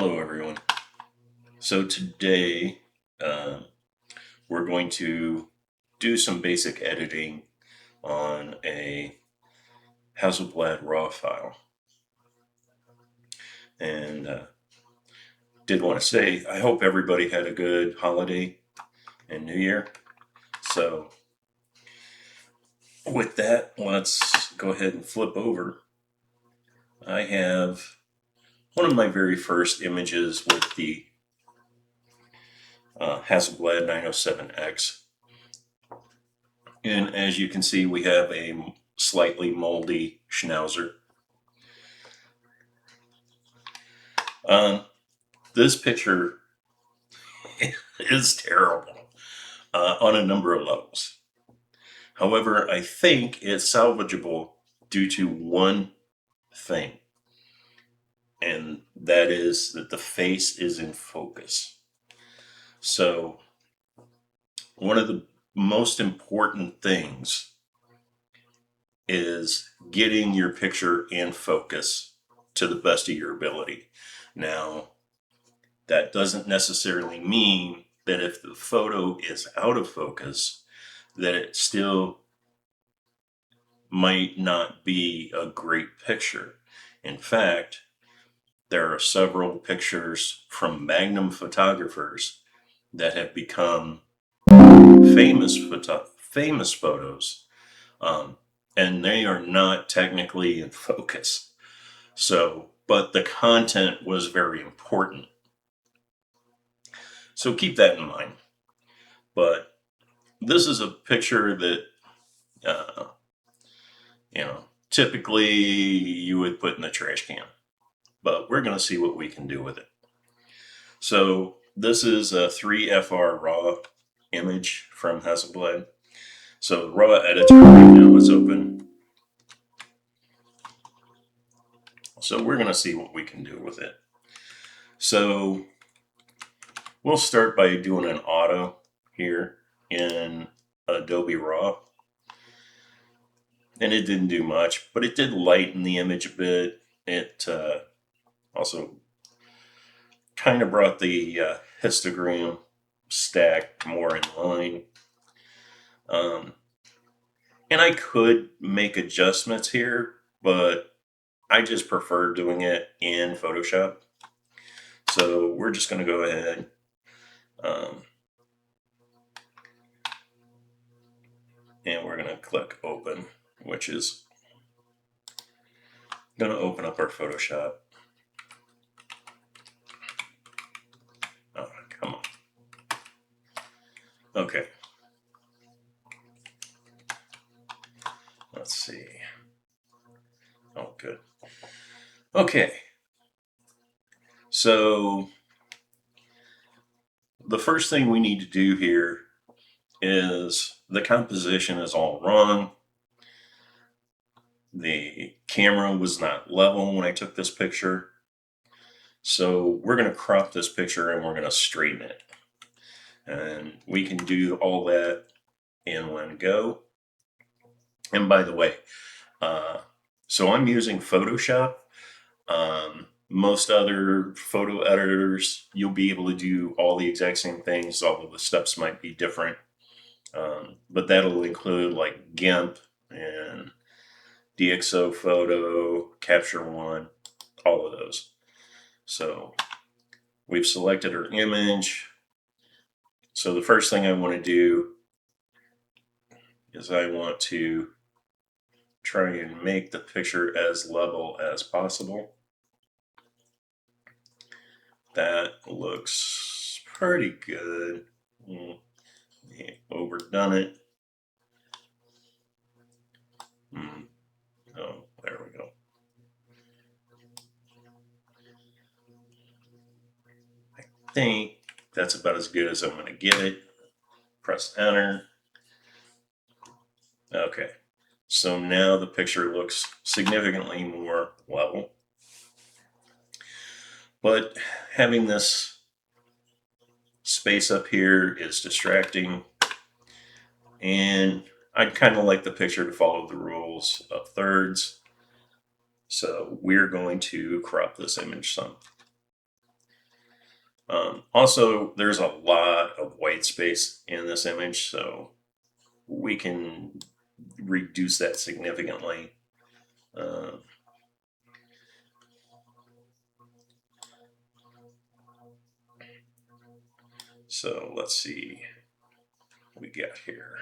Hello everyone. So today we're going to do some basic editing on a Hasselblad RAW file. And did want to say I hope everybody had a good holiday and New Year. So with that, let's go ahead and flip over. I have one of my very first images with the Hasselblad 907X. And as you can see, we have a slightly moldy Schnauzer. This picture is terrible on a number of levels. However, I think it's salvageable due to one thing, and that is that the face is in focus. So one of the most important things is getting your picture in focus to the best of your ability. Now, that doesn't necessarily mean that if the photo is out of focus, that it still might not be a great picture. In fact, there are several pictures from Magnum photographers that have become famous photos, and they are not technically in focus. So, but the content was very important. So keep that in mind. But this is a picture that, typically you would put in the trash can. But we're going to see what we can do with it. So this is a 3FR RAW image from Hasselblad. So the RAW editor right now is open. So we're going to see what we can do with it. So we'll start by doing an auto here in Adobe Raw. And it didn't do much, but it did lighten the image a bit. It also kind of brought the histogram stack more in line. And I could make adjustments here, but I just prefer doing it in Photoshop. So we're just going to go ahead. And we're going to click open, which is going to open up our Photoshop. Oh, come on. Okay. Let's see. Oh, good. Okay. So the first thing we need to do here is the composition is all wrong. The camera was not level when I took this picture. So we're going to crop this picture and we're going to straighten it. And we can do all that in one go. And by the way, so I'm using Photoshop. Most other photo editors, you'll be able to do all the exact same things, although the steps might be different. But that'll include like GIMP and DxO Photo, Capture One, all of those. So we've selected our image. So the first thing I want to do is I want to try and make the picture as level as possible. That looks pretty good. Overdone it. Oh, there we go. I think that's about as good as I'm going to get it. Press enter. Okay, so now the picture looks significantly more level. But having this space up here is distracting, and I'd kind of like the picture to follow the rules of thirds. So we're going to crop this image some. Also, there's a lot of white space in this image, so we can reduce that significantly. Uh, so let's see what we got here.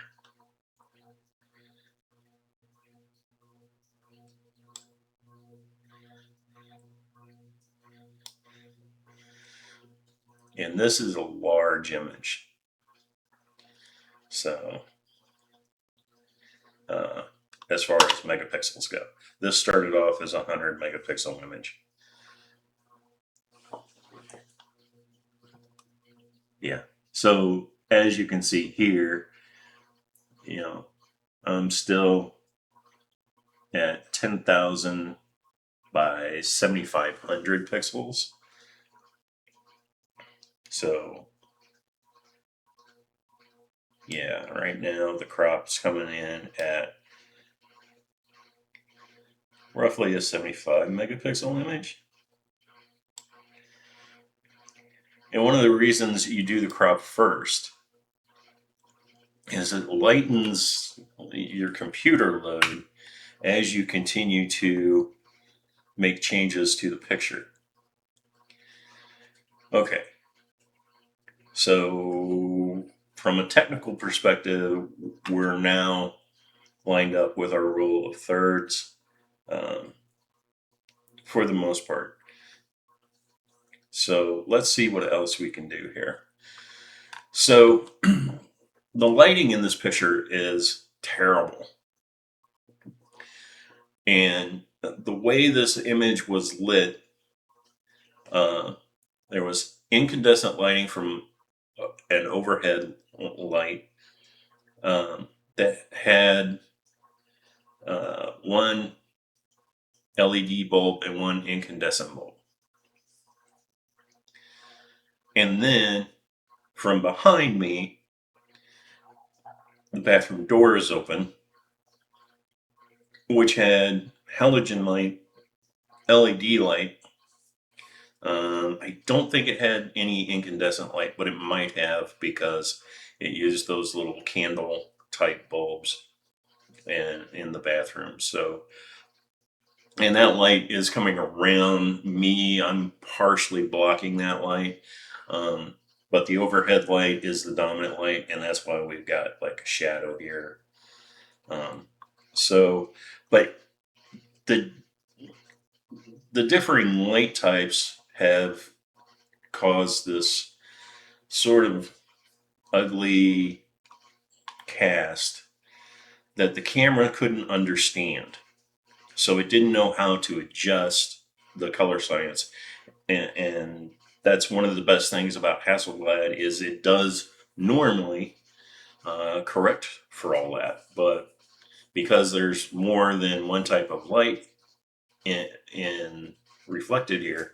And this is a large image. So as far as megapixels go, this started off as a 100 megapixel image. Yeah. So as you can see here, I'm still at 10,000 by 7,500 pixels. So yeah, right now the crop's coming in at roughly a 75 megapixel image. And one of the reasons you do the crop first is it lightens your computer load as you continue to make changes to the picture. Okay, so from a technical perspective, we're now lined up with our rule of thirds for the most part. So let's see what else we can do here. So the lighting in this picture is terrible. And the way this image was lit, there was incandescent lighting from an overhead light that had one LED bulb and one incandescent bulb. And then from behind me, the bathroom door is open, which had halogen light, LED light. I don't think it had any incandescent light, but it might have because it used those little candle type bulbs in the bathroom. So, and that light is coming around me. I'm partially blocking that light. But the overhead light is the dominant light, and that's why we've got like a shadow here. So, but the differing light types have caused this sort of ugly cast that the camera couldn't understand. So it didn't know how to adjust the color science. And that's one of the best things about Hasselblad is it does normally correct for all that. But because there's more than one type of light in reflected here,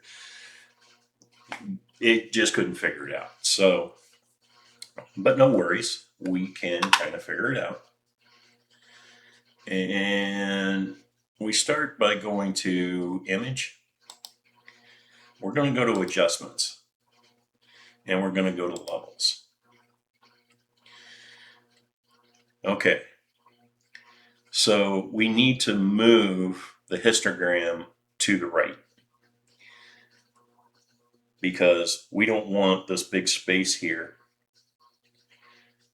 it just couldn't figure it out. So, but no worries, we can kind of figure it out. And we start by going to image. We're going to go to adjustments and we're going to go to levels. Okay. So we need to move the histogram to the right because we don't want this big space here.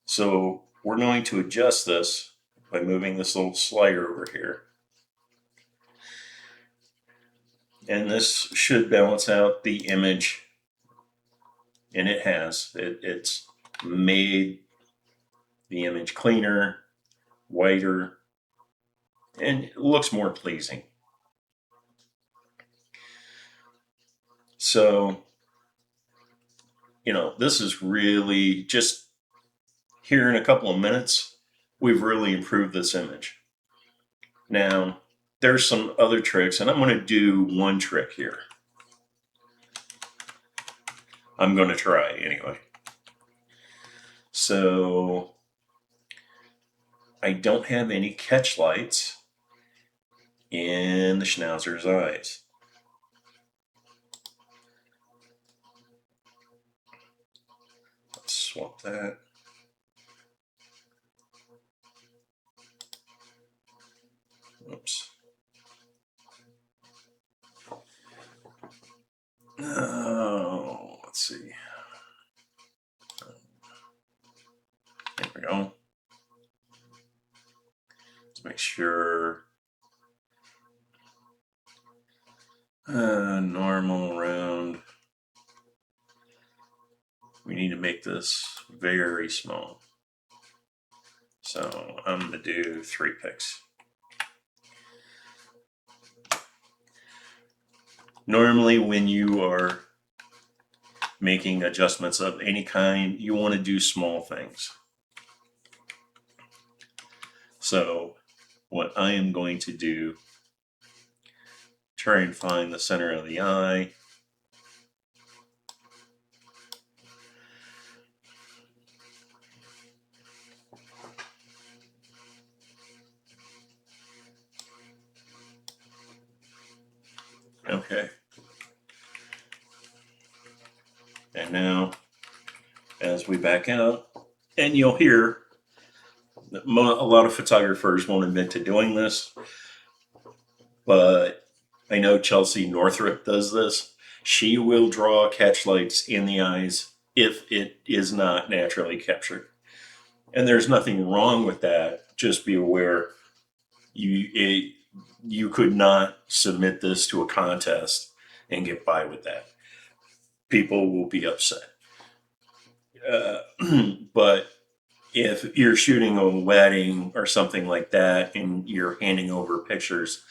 So we're going to adjust this by moving this little slider over here. And this should balance out the image. And it has. It's made the image cleaner, whiter, and it looks more pleasing. So, this is really just here in a couple of minutes, we've really improved this image. Now, there's some other tricks, and I'm going to do one trick here. I'm going to try anyway. So, I don't have any catch lights in the Schnauzer's eyes. swap that. Oops. Oh, let's see. There we go. Let's make sure. Normal round. We need to make this very small. So I'm going to do 3 pixels. Normally when you are making adjustments of any kind, you want to do small things. So what I am going to do, try and find the center of the eye. Okay. And now, as we back out, and you'll hear that a lot of photographers won't admit to doing this, but I know Chelsea Northrup does this. She will draw catch lights in the eyes if it is not naturally captured. And there's nothing wrong with that. Just be aware you could not submit this to a contest and get by with that. People will be upset. But if you're shooting a wedding or something like that and you're handing over pictures,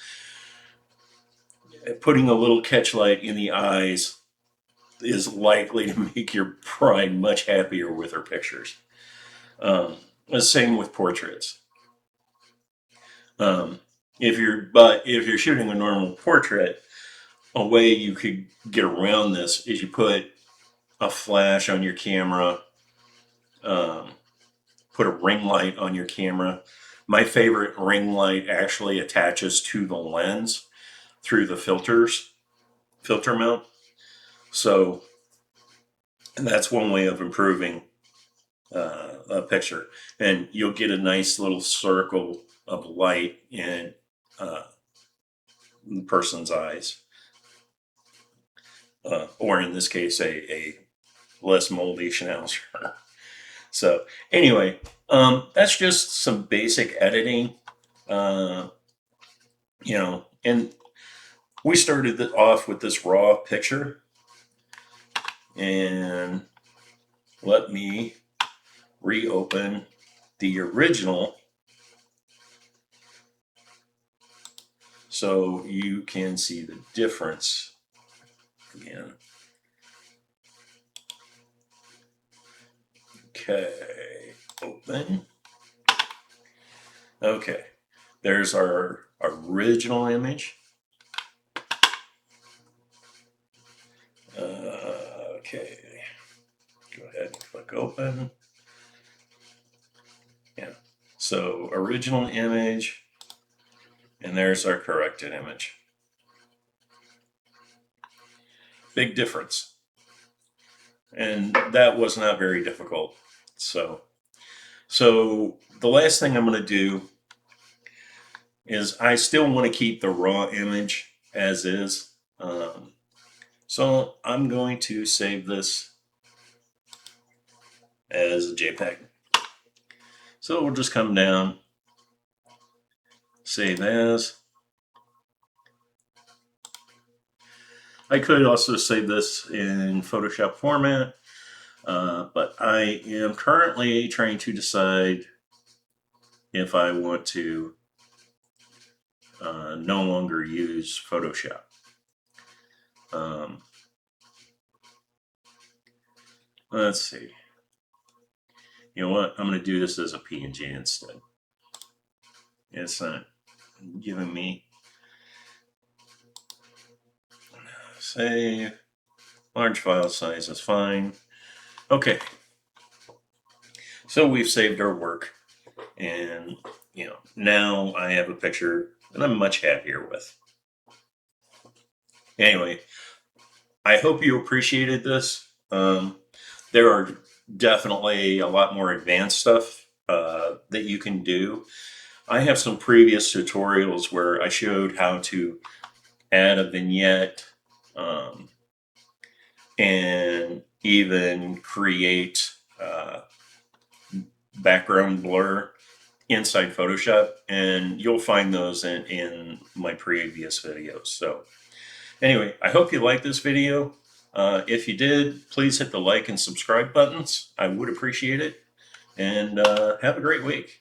putting a little catch light in the eyes is likely to make your bride much happier with her pictures. The same with portraits. If you're shooting a normal portrait, a way you could get around this is you put a flash on your camera, put a ring light on your camera. My favorite ring light actually attaches to the lens through the filter mount. So, and that's one way of improving a picture. And you'll get a nice little circle of light in the person's eyes. Or in this case, a less moldy Schnauzer. So anyway, that's just some basic editing. And we started off with this raw picture. And let me reopen the original so you can see the difference again. Okay, open. Okay, there's our original image. Okay, go ahead and click open. Yeah, so original image, and there's our corrected image. Big difference. And that was not very difficult. So the last thing I'm going to do is I still want to keep the raw image as is. So I'm going to save this as a JPEG. So we'll just come down, save as. I could also save this in Photoshop format, but I am currently trying to decide if I want to no longer use Photoshop. Let's see. You know what? I'm going to do this as a PNG instead. It's not giving me. Save. Large file size is fine. Okay. So we've saved our work. And, now I have a picture that I'm much happier with. Anyway, I hope you appreciated this. There are definitely a lot more advanced stuff that you can do. I have some previous tutorials where I showed how to add a vignette um, and even create background blur inside Photoshop, and you'll find those in my previous videos. So anyway, I hope you liked this video. If you did, please hit the like and subscribe buttons. I would appreciate it. And have a great week.